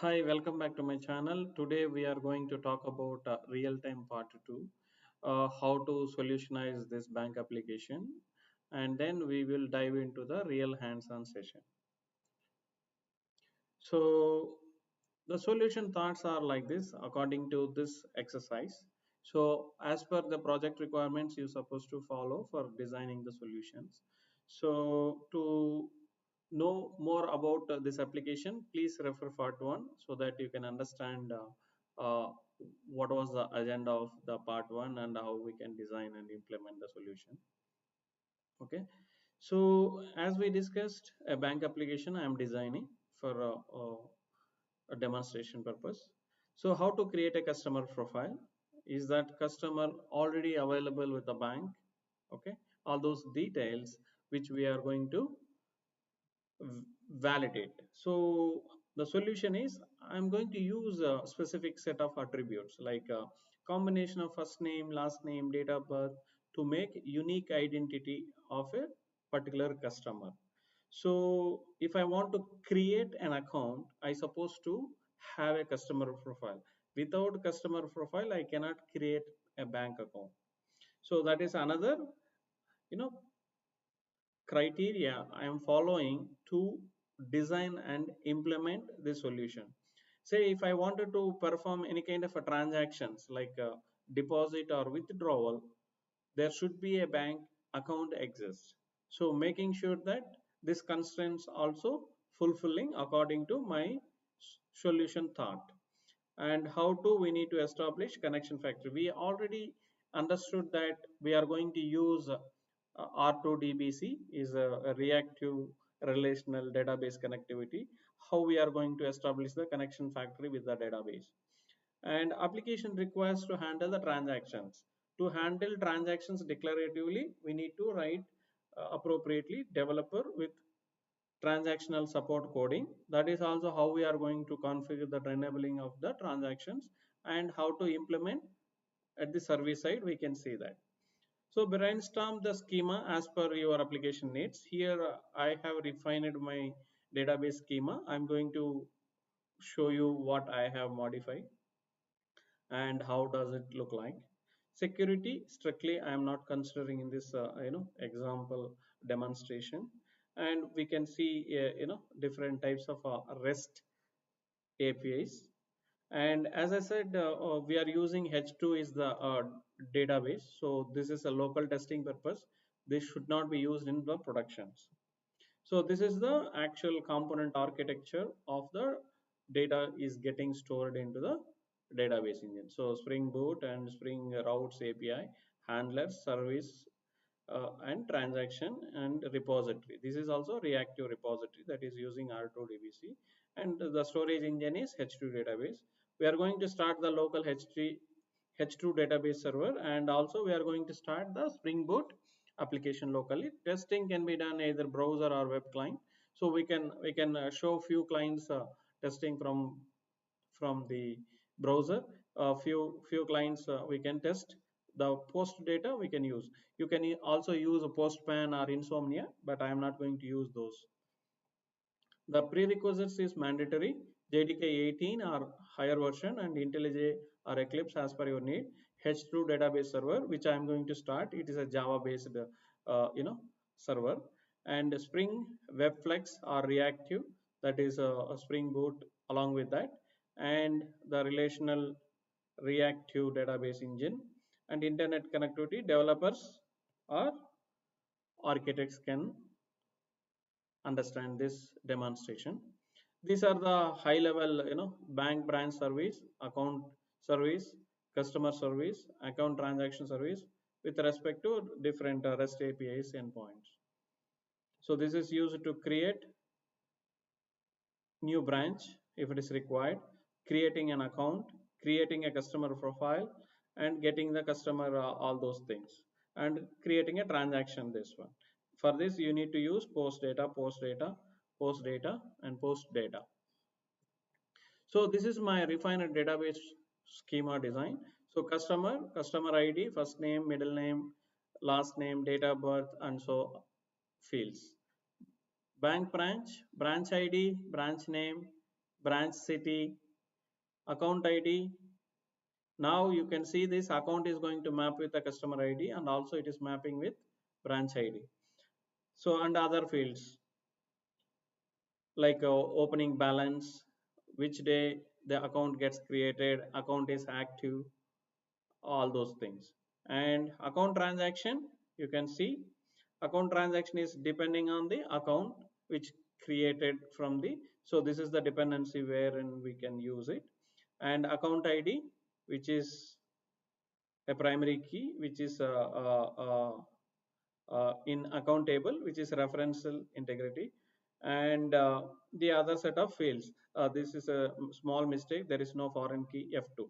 Hi, welcome back to my channel. Today we are going to talk about real-time part 2, how to solutionize this bank application, and then we will dive into the real hands-on session. So the solution thoughts are like this according to this exercise. So as per the project requirements you're supposed to follow for designing the solutions. So to know more about this application, please refer part 1 so that you can understand what was the agenda of the part 1 and how we can design and implement the solution. Okay, so as we discussed, a bank application I am designing for a demonstration purpose. So how to create a customer profile? Is that customer already available with the bank? Okay, all those details which we are going to validate. So the solution is I'm going to use a specific set of attributes like a combination of first name, last name, date of birth to make unique identity of a particular customer. So if I want to create an account, I supposed to have a customer profile. Without customer profile, I cannot create a bank account. So that is another, you know, criteria I am following to design and implement the solution. Say if I wanted to perform any kind of a transactions like a deposit or withdrawal, there should be a bank account exists. So making sure that this constraints also fulfilling according to my solution thought. And how to we need to establish connection factory. We already understood that we are going to use R2DBC is a reactive relational database connectivity. How we are going to establish the connection factory with the database. And application requires to handle the transactions. To handle transactions declaratively, we need to write appropriately developer with transactional support coding. That is also how we are going to configure the enabling of the transactions and how to implement at the service side. We can see that. So brainstorm the schema as per your application needs. Here I have refined my database schema. I'm going to show you what I have modified and how does it look like. Security strictly I am not considering in this example demonstration. And we can see different types of REST APIs. And as I said, we are using H2 is the database. So this is a local testing purpose. This should not be used in the productions. So this is the actual component architecture of the data is getting stored into the database engine. So Spring Boot and Spring Routes API, handlers, service, and transaction and repository. This is also reactive repository that is using R2DBC, and the storage engine is H2 database. We are going to start the local H2 database server, and also we are going to start the Spring Boot application locally. Testing can be done either browser or web client. So we can show few clients testing from the browser. Few clients we can test. The post data we can use. You can also use a postman or insomnia, but I am not going to use those. The prerequisites is mandatory JDK 18 or higher version and IntelliJ or Eclipse as per your need. H2 database server, which I am going to start. It is a Java based server. And Spring WebFlex or reactive, that is a Spring Boot along with that. And the relational reactive database engine and internet connectivity developers or architects can understand this demonstration. These are the high level, bank branch service, account service, customer service, account transaction service with respect to different REST APIs endpoints. So this is used to create new branch if it is required, creating an account, creating a customer profile, and getting the customer all those things, and creating a transaction. This one. For this, you need to use post data, post data, post data, and post data. So this is my refined database schema design. So customer ID, first name, middle name, last name, date of birth, and so fields. Bank branch, branch ID, branch name, branch city, account ID. Now you can see this account is going to map with the customer ID, and also it is mapping with branch ID. So, and other fields like opening balance, which day the account gets created, account is active, all those things. And account transaction, you can see account transaction is depending on the account which created from the, so this is the dependency wherein we can use it. And account ID, which is a primary key, which is in account table, which is referential integrity. And the other set of fields, this is a small mistake, there is no foreign key F2,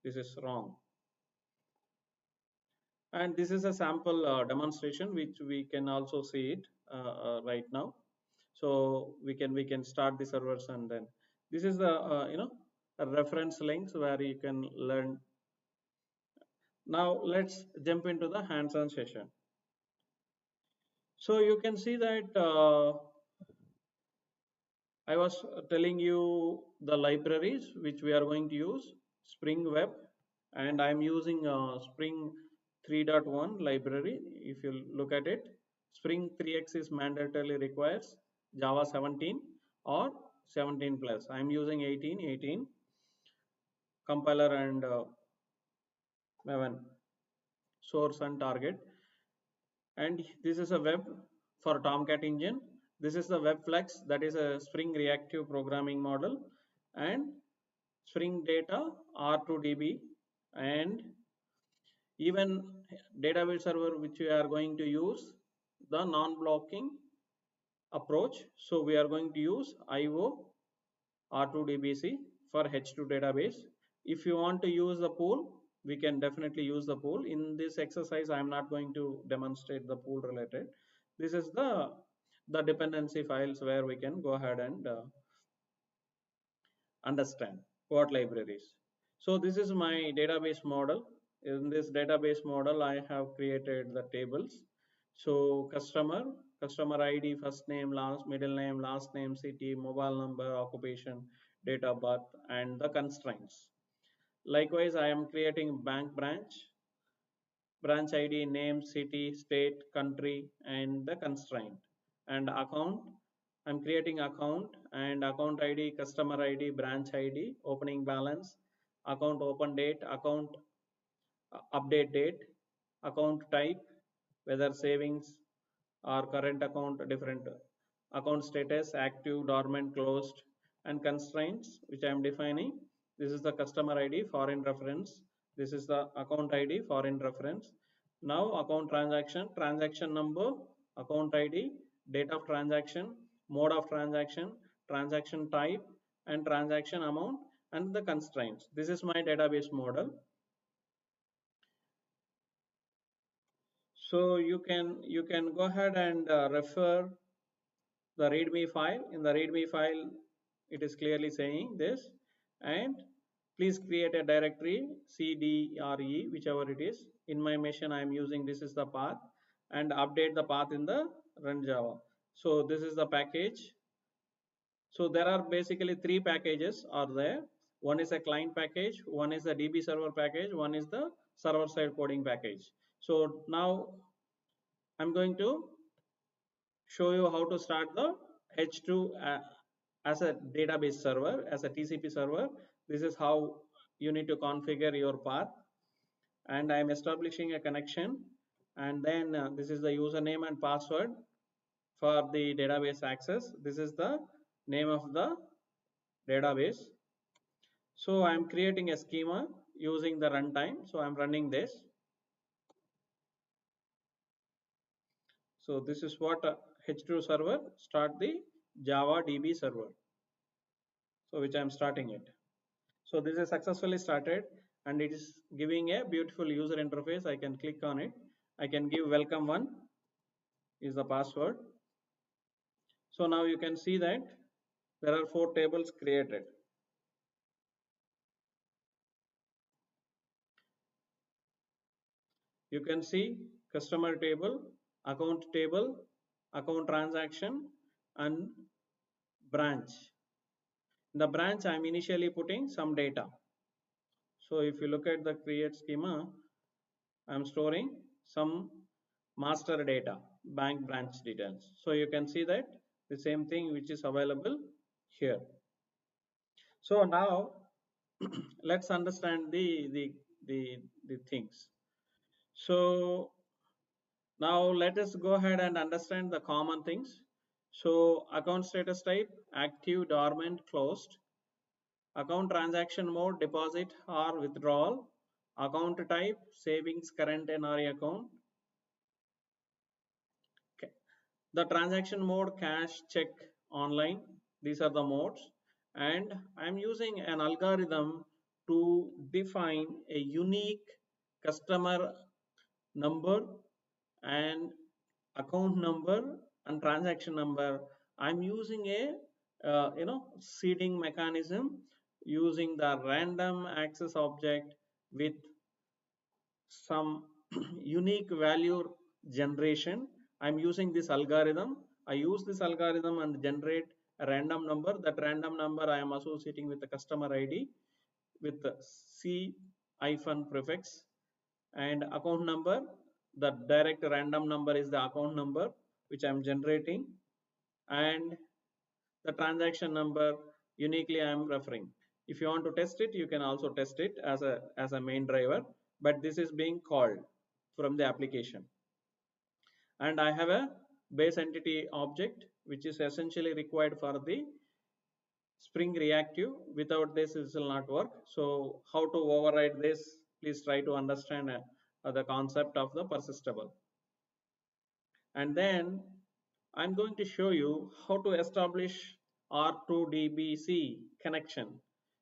this is wrong. And this is a sample demonstration which we can also see it right now. So we can start the servers, and then this is the reference links where you can learn. Now let's jump into the hands-on session. So you can see that I was telling you the libraries which we are going to use, Spring Web, and I'm using Spring 3.1 library. If you look at it, Spring 3x is mandatorily requires Java 17 or 17 plus. I'm using 18 compiler and Maven source and target. And this is a web for Tomcat engine. This is the WebFlex, that is a Spring reactive programming model, and Spring Data R2DB, and even database server which we are going to use the non-blocking approach. So we are going to use IO R2DBC for H2 database. If you want to use the pool, we can definitely use the pool. In this exercise, I am not going to demonstrate the pool related. This is the dependency files where we can go ahead and understand what libraries. So this is my database model. In this database model, I have created the tables. So customer ID, first name, last, middle name, last name, city, mobile number, occupation, date of birth, and the constraints. Likewise, I am creating bank branch ID, name, city, state, country, and the constraint. And account, I'm creating account and account ID, customer ID, branch ID, opening balance, account open date, account update date, account type, whether savings or current account, different account status, active, dormant, closed, and constraints which I am defining. This is the customer ID, foreign reference. This is the account ID, foreign reference. Now account transaction number, account ID, date of transaction, mode of transaction, transaction type, and transaction amount, and the constraints. This is my database model. So you can go ahead and refer the readme file. In the readme file, it is clearly saying this, and please create a directory cdre, whichever it is. In my machine, I am using, this is the path, and update the path in the run Java. So this is the package. So there are basically three packages are there. One is a client package, one is the DB server package, one is the server side coding package. So now I'm going to show you how to start the H2 as a database server, as a TCP server. This is how you need to configure your path. And I'm establishing a connection, and then this is the username and password for the database access. This is the name of the database. So I'm creating a schema using the runtime. So I'm running this. So this is what H2 server, start the Java DB server. So which I'm starting it. So this is successfully started, and it is giving a beautiful user interface. I can click on it. I can give welcome one is the password. So now you can see that there are 4 tables created. You can see customer table, account table, account transaction, and branch. In the branch, I'm initially putting some data. So if you look at the create schema, I'm storing some master data, bank branch details. So you can see that the same thing which is available here. So now let's understand the things. So now let us go ahead and understand the common things. So account status type, active, dormant, closed. Account transaction mode, deposit or withdrawal. Account type, savings, current NRE account. Okay. The transaction mode, cash, check, online. These are the modes. And I'm using an algorithm to define a unique customer number and account number and transaction number. I'm using a seeding mechanism using the random access object with some unique value generation. I'm using this algorithm. I use this algorithm and generate a random number. That random number I am associating with the customer ID with the C hyphen prefix, and account number, the direct random number is the account number which I am generating, and the transaction number uniquely I am referring. If you want to test it, you can also test it as a main driver, but this is being called from the application. And I have a base entity object which is essentially required for the Spring reactive. Without this it will not work. So how to override this? Please try to understand the concept of the persistable. And then I'm going to show you how to establish R2DBC connection.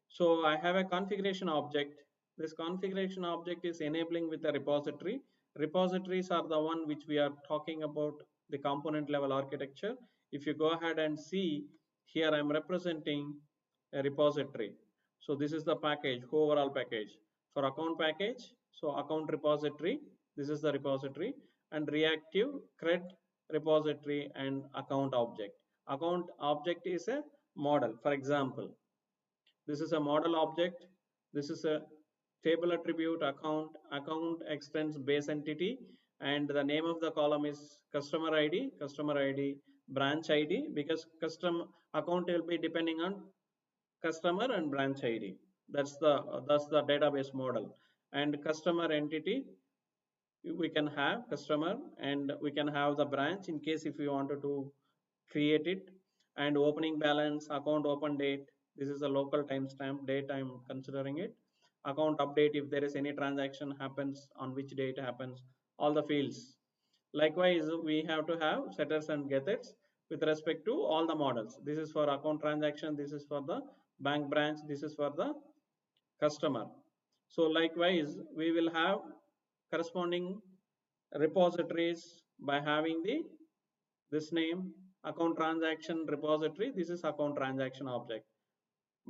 So I have a configuration object. This configuration object is enabling with the repository. Repositories are the one which we are talking about, the component level architecture. If you go ahead and see here, I'm representing a repository. So this is the package, overall package for account package. So account repository, this is the repository, and reactive cred repository and account object. Account object is a model. For example, this is a model object. This is a table attribute account. Account extends base entity, and the name of the column is customer ID, branch ID, because custom account will be depending on customer and branch ID. That's the database model. And customer entity, we can have customer and we can have the branch in case if you wanted to create it. And opening balance, account open date, this is a local timestamp date I'm considering it. Account update, if there is any transaction happens, on which date happens, all the fields. Likewise, we have to have setters and getters with respect to all the models. This is for account transaction, this is for the bank branch, this is for the customer. So likewise, we will have corresponding repositories by having this name, account transaction repository. This is account transaction object.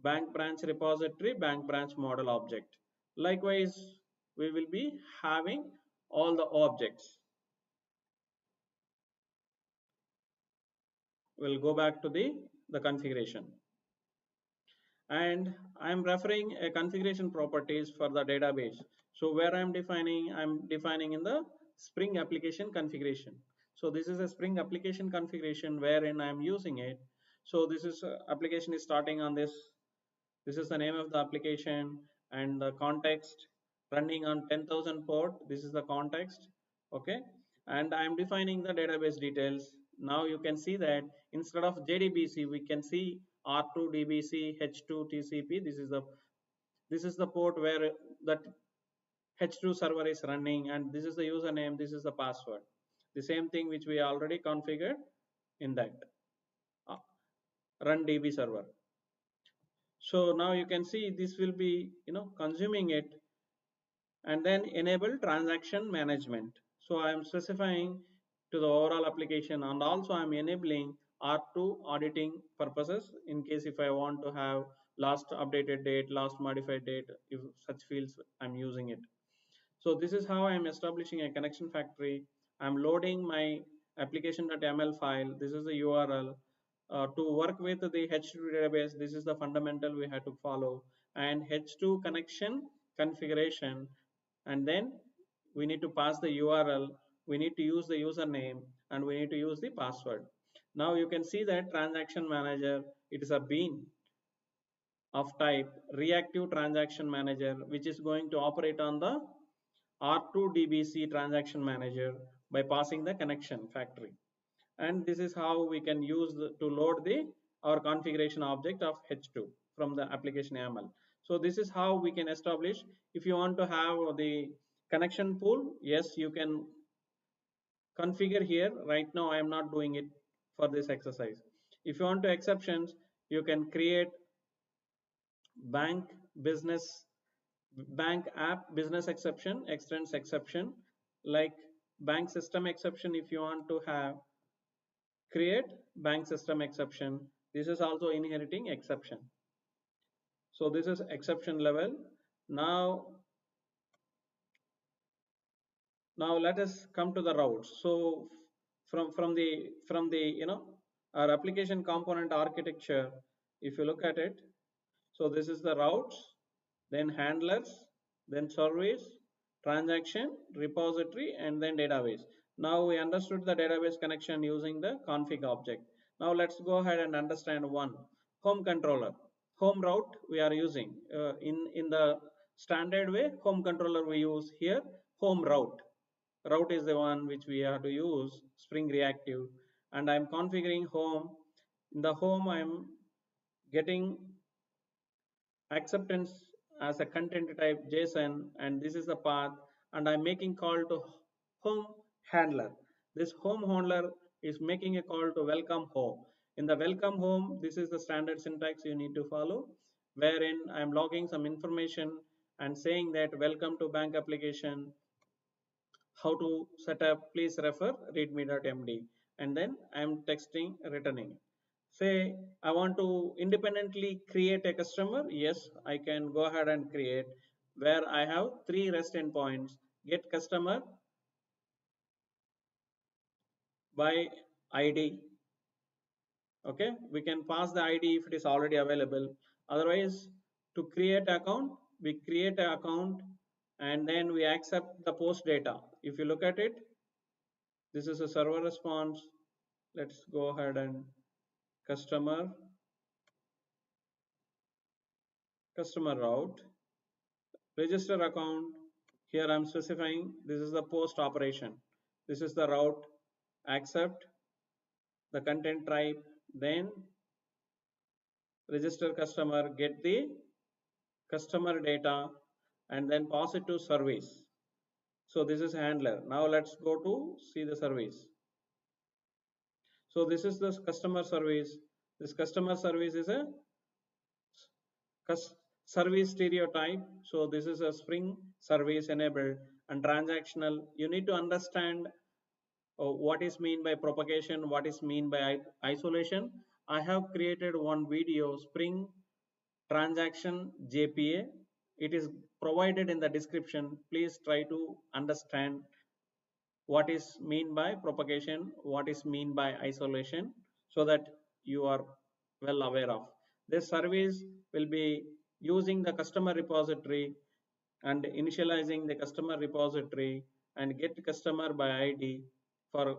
Bank branch repository, bank branch model object. Likewise, we will be having all the objects. We'll go back to the configuration. And I'm referring a configuration properties for the database. So where I'm defining in the Spring application configuration. So this is a Spring application configuration wherein I'm using it. So this is application is starting on this. This is the name of the application and the context running on 10,000 port. This is the context. Okay. And I'm defining the database details. Now you can see that instead of JDBC, we can see R2DBC H2 TCP. This is the port where that H2 server is running, and this is the username, this is the password. The same thing which we already configured in that uh, run DB server. So now you can see this will be consuming it, and then enable transaction management. So I am specifying to the overall application, and also I am enabling R2 auditing purposes in case if I want to have last updated date, last modified date, if such fields I'm using it. So this is how I'm establishing a connection factory. I'm loading my application.ml file. This is the URL. to work with the H2 database, this is the fundamental we have to follow. And H2 connection configuration, and then we need to pass the URL, we need to use the username, and we need to use the password. Now you can see that transaction manager, it is a bean of type reactive transaction manager, which is going to operate on the R2DBC transaction manager by passing the connection factory. And this is how we can use to load the our configuration object of H2 from the application YAML. So this is how we can establish. If you want to have the connection pool, yes, you can configure here. Right now I am not doing it for this exercise. If you want to exceptions, you can create bank business bank app business exception, extends exception, like bank system exception. If you want to have, create bank system exception, this is also inheriting exception. So this is exception level. Now let us come to the routes. So from the our application component architecture, if you look at it, so this is the routes, then handlers, then service, transaction, repository, and then database. Now we understood the database connection using the config object. Now let's go ahead and understand one home controller. Home route we are using in the standard way. Home controller we use here. Home route. Route is the one which we have to use. Spring reactive, and I'm configuring home. In the home, I'm getting acceptance as a content type JSON, and this is the path, and I'm making call to home handler. This home handler is making a call to welcome home. In the welcome home, this is the standard syntax you need to follow, wherein I'm logging some information and saying that welcome to bank application, how to set up, please refer readme.md, and then I'm texting returning. Say I want to independently create a customer, yes, I can go ahead and create, where I have 3 REST endpoints: get customer by id. Okay, we can pass the id if it is already available. Otherwise, to create account, we create an account, and then we accept the post data. If you look at it, this is a server response. Let's go ahead and customer route, register account. Here I'm specifying this is the post operation, this is the route, accept the content type, then register customer, get the customer data, and then pass it to service. So this is handler. Now let's go to see the service. So this is the customer service. This customer service is a service stereotype. So this is a Spring service enabled and transactional. You need to understand what is mean by propagation, what is mean by isolation. I have created one video, Spring transaction JPA. It is provided in the description. Please try to understand what is mean by propagation, what is mean by isolation, so that you are well aware of. This service will be using the customer repository and initializing the customer repository and get customer by ID for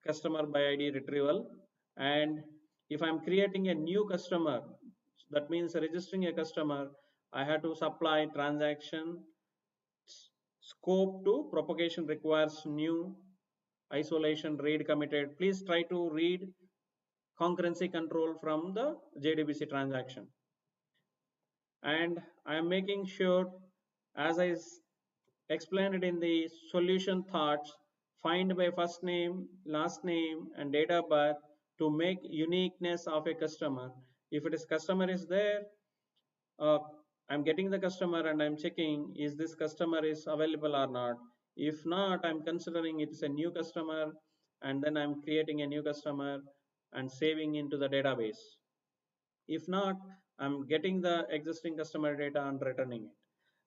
customer by ID retrieval. And if I'm creating a new customer, that means registering a customer, I have to supply transaction scope to propagation requires new isolation read committed. Please try to read concurrency control from the JDBC transaction. And I am making sure, as I explained it in the solution thoughts, find by first name, last name, and date of birth to make uniqueness of a customer. If it is customer is there, uh, I'm getting the customer and I'm checking is this customer is available or not. If not, I'm considering it's a new customer, and then I'm creating a new customer and saving into the database. If not, I'm getting the existing customer data and returning it.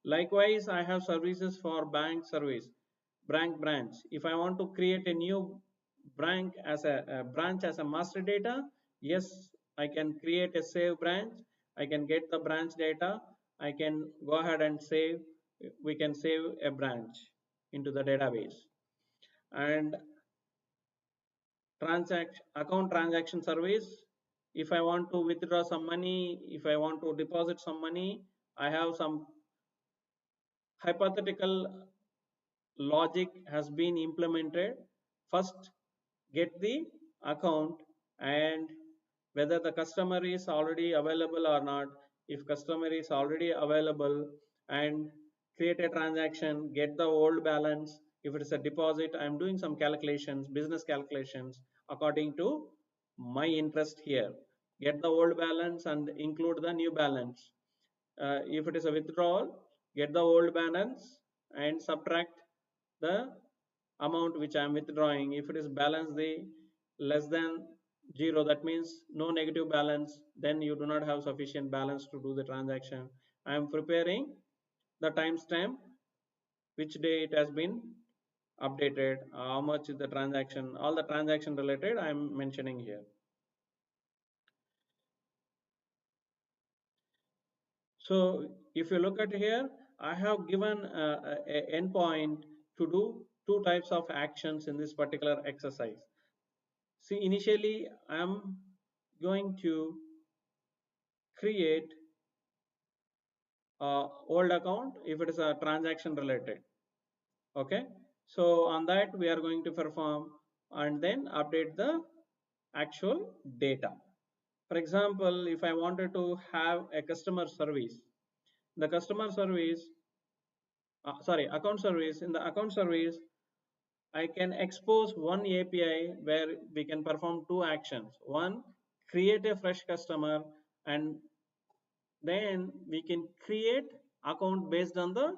Likewise, I have services for bank service, bank branch. If I want to create a new branch as a master data, yes, I can create a save branch. I can get the branch data. I can go ahead and save. We can save a branch into the database. And account transaction service. If I want to withdraw some money, if I want to deposit some money, I have some hypothetical logic has been implemented. First, get the account and whether the customer is already available or not. If customer is already available, and create a transaction, get the old balance. If it is a deposit, I am doing some calculations, business calculations according to my interest here. Get the old balance and include the new balance. If it is a withdrawal, get the old balance and subtract the amount which I am withdrawing. If it is balance the less than 0, that means no negative balance, then you do not have sufficient balance to do the transaction. I am preparing the timestamp, which day it has been updated, how much is the transaction, all the transaction related I am mentioning here. So if you look at here, I have given a endpoint to do two types of actions in this particular exercise. See, initially I am going to create a old account if it is a transaction related. Okay, so on that we are going to perform and then update the actual data. For example, if I wanted to have a customer service, the customer service account service, in the account service I can expose one API where we can perform two actions. One, create a fresh customer, and then we can create account based on the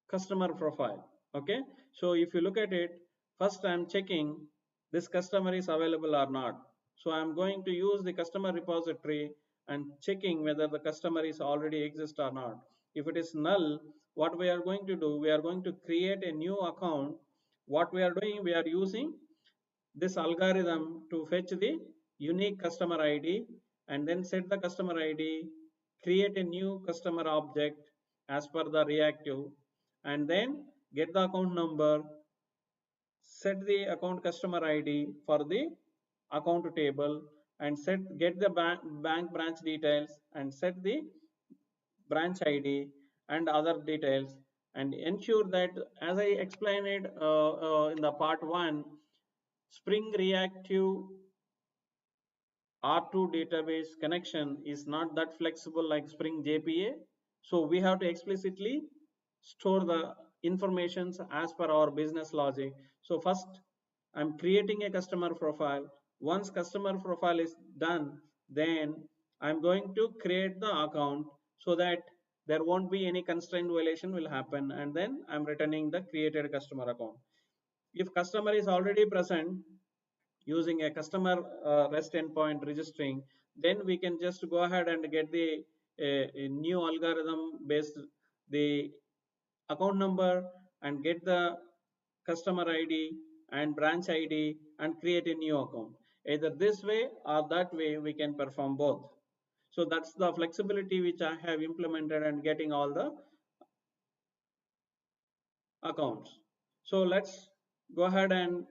customer profile. Okay, so if you look at it, first I'm checking this customer is available or not. So I'm going to use the customer repository and checking whether the customer is already exist or not. If it is null, what we are going to do, we are going to create a new account. What we are doing, we are using this algorithm to fetch the unique customer ID and then set the customer ID, create a new customer object as per the reactive, and then get the account number, set the account customer ID for the account table, and get the bank branch details and set the branch ID and other details, and ensure that, as I explained it in the part 1, Spring reactive R2 database connection is not that flexible like Spring JPA. So we have to explicitly store the informations as per our business logic. So first, I'm creating a customer profile. Once customer profile is done, then I'm going to create the account so that there won't be any constraint violation will happen, and then I'm returning the created customer account. If customer is already present, using a customer REST endpoint registering, then we can just go ahead and get the a new algorithm based the account number and get the customer ID and branch ID and create a new account. Either this way or that way we can perform both. So that's the flexibility which I have implemented and getting all the accounts. So let's go ahead and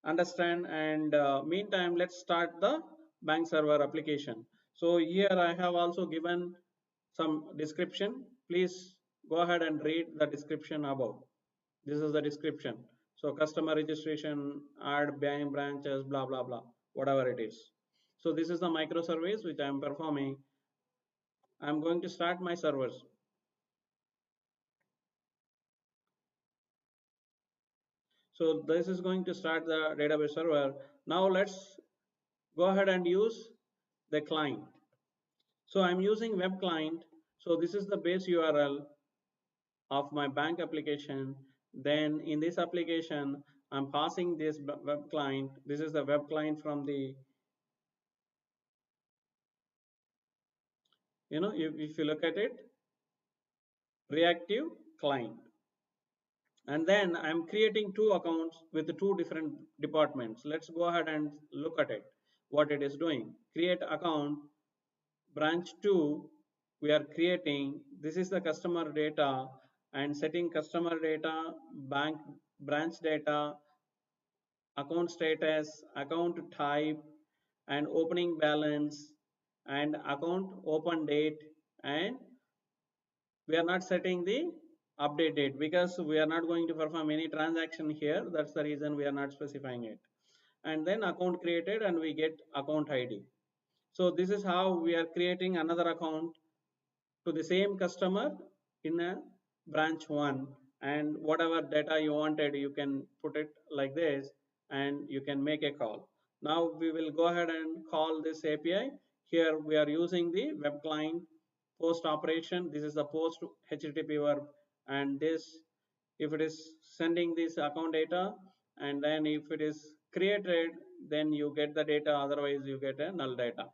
understand, and meantime let's start the bank server application. So here I have also given some description. Please go ahead and read the description above. This is the description. So customer registration, add bank branches, blah blah blah, whatever it is. So this is the microservice which I am performing. I am going to start my servers. So this is going to start the database server. Now let's go ahead and use the client. So I'm using web client. So this is the base URL of my bank application. Then in this application, I'm passing this web client. This is the web client from the, if you look at it, reactive client. and then I'm creating two accounts with two different departments. Let's go ahead and look at it, what it is doing. Create account, branch 2, we are creating, this is the customer data, and setting customer data, bank branch data, account status, account type, and opening balance, and account open date, and we are not setting the update date because we are not going to perform any transaction here. That's the reason we are not specifying it. And then account created, and we get account ID. So this is how we are creating another account to the same customer in a branch 1, and whatever data you wanted, you can put it like this, and you can make a call. Now we will go ahead and call this API. Here we are using the web client post operation. This is the post HTTP verb, and this, if it is sending this account data, and then if it is created, then you get the data, otherwise you get a null data.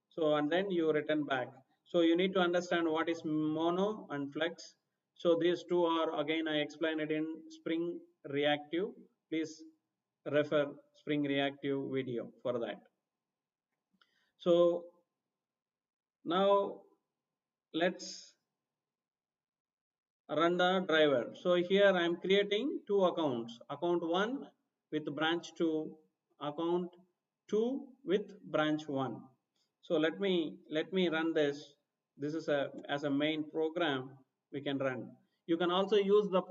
So and then you return back. So you need to understand what is mono and flex. So these two are, again, I explained it in Spring Reactive. Please refer Spring Reactive video for that. So now let's run the driver. So here I am creating two accounts, account 1 with branch 2, account 2 with branch 1. So let me run this. This is a, as a main program we can run. You can also use the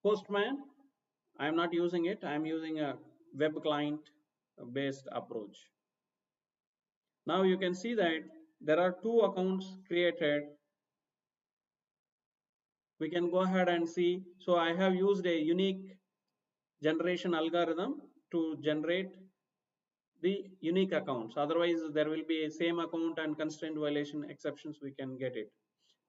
postman. I am not using it. I am using a web client based approach. Now you can see that there are two accounts created. We can go ahead and see. So I have used a unique generation algorithm to generate the unique accounts. Otherwise there will be a same account and constraint violation exceptions, we can get it.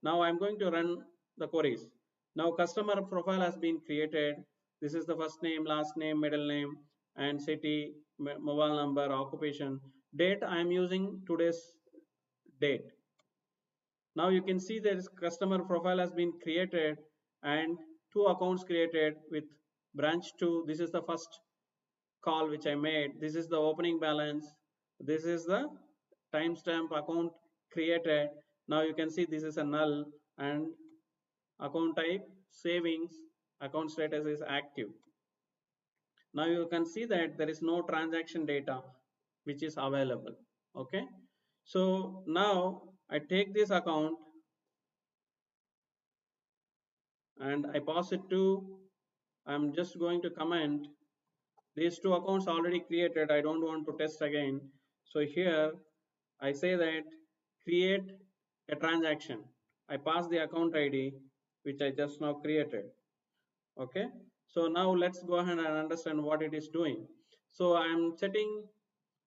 Now I'm going to run the queries. Now customer profile has been created. This is the first name, last name, middle name, and city, mobile number, occupation. Date, I am using today's date. Now you can see that customer profile has been created and two accounts created with branch 2. This is the first call which I made. This is the opening balance. This is the timestamp account created. Now you can see this is a null, and account type savings, account status is active. Now you can see that there is no transaction data which is available. Okay, so now I take this account and I pass it to, I'm just going to comment these two accounts already created, I don't want to test again. So here I say that create a transaction. I pass the account ID which I just now created. Okay, so now let's go ahead and understand what it is doing. So I am setting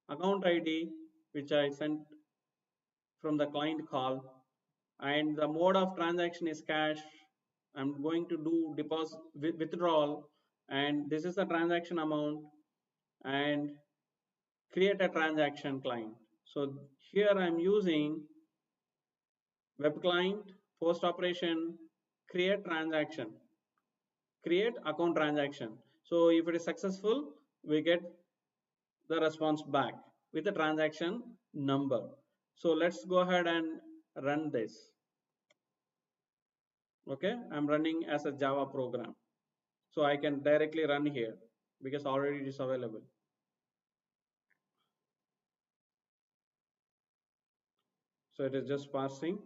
account ID which I sent from the client call, and the mode of transaction is cash. I'm going to do deposit withdrawal, and this is the transaction amount, and create a transaction client. So here I'm using web client, post operation, create transaction, create account transaction. So if it is successful, we get the response back with the transaction number. So let's go ahead and run this. Okay, I'm running as a Java program. So I can directly run here because already it is available. So it is just passing.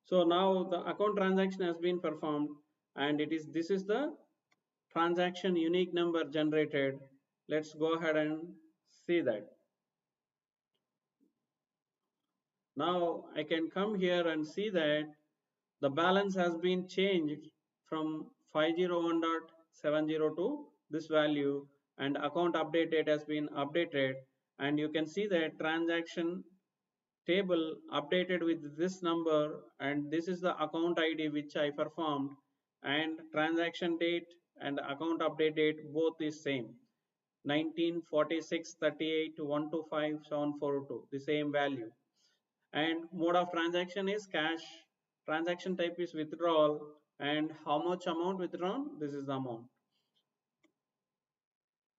So now the account transaction has been performed, and this is the transaction unique number generated. Let's go ahead and see that. Now I can come here and see that the balance has been changed from 501.70 to this value, and account update date has been updated, and you can see that transaction table updated with this number, and this is the account ID which I performed, and transaction date and account update date both is same, 194638 125 742, the same value. and mode of transaction is cash, transaction type is withdrawal, and how much amount withdrawn, this is the amount.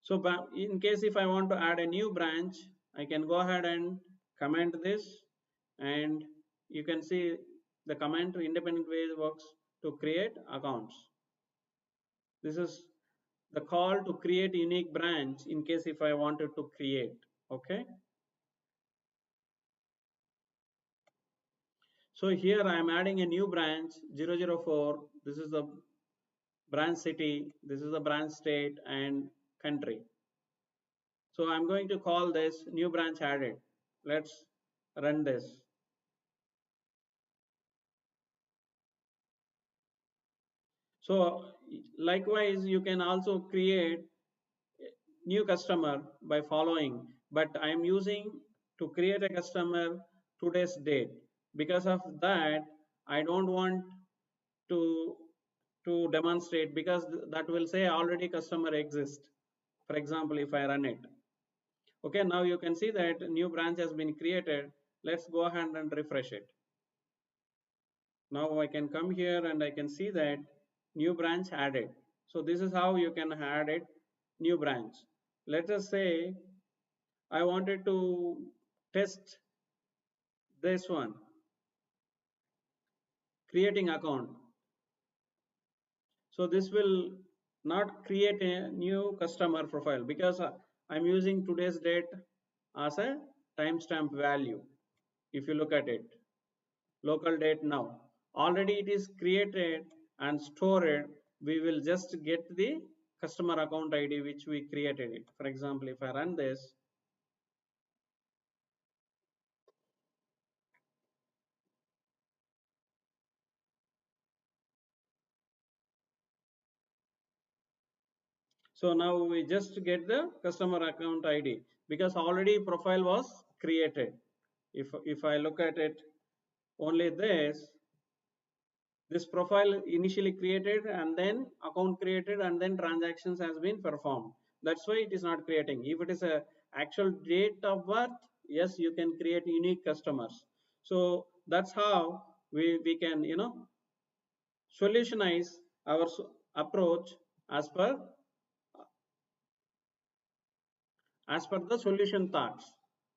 So in case if I want to add a new branch, I can go ahead and comment this, and you can see the comment independent way works to create accounts. This is the call to create unique branch in case if I wanted to create. Okay. So here I am adding a new branch 004. This is the branch city, this is the branch state and country. So I'm going to call this new branch added. Let's run this. So likewise, you can also create new customer by following, but I'm using to create a customer today's date. Because of that, I don't want to demonstrate, because that will say already customer exists. For example, if I run it. Okay, now you can see that new branch has been created. Let's go ahead and refresh it. Now I can come here and I can see that new branch added. So this is how you can add it, new branch. Let us say I wanted to test this one, creating account. So this will not create a new customer profile, because I'm using today's date as a timestamp value. If you look at it, local date now, already it is created and stored. We will just get the customer account ID which we created it. For example, if I run this, so now we just get the customer account ID, because already profile was created. If I look at it, only this profile initially created, and then account created, and then transactions has been performed. That's why it is not creating. If it is a actual date of birth, yes, you can create unique customers. So that's how we can solutionize our approach as per the solution thoughts.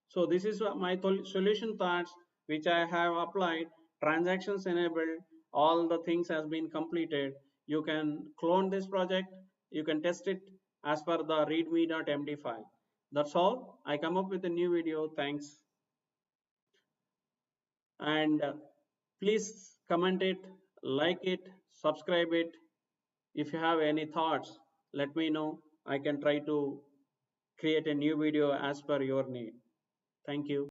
So this is my solution thoughts which I have applied. Transactions enabled, all the things has been completed. You can clone this project, you can test it as per the readme.md file. That's all. I come up with a new video. Thanks. And please comment it, like it, subscribe it. If you have any thoughts, let me know. I can try to create a new video as per your need. Thank you.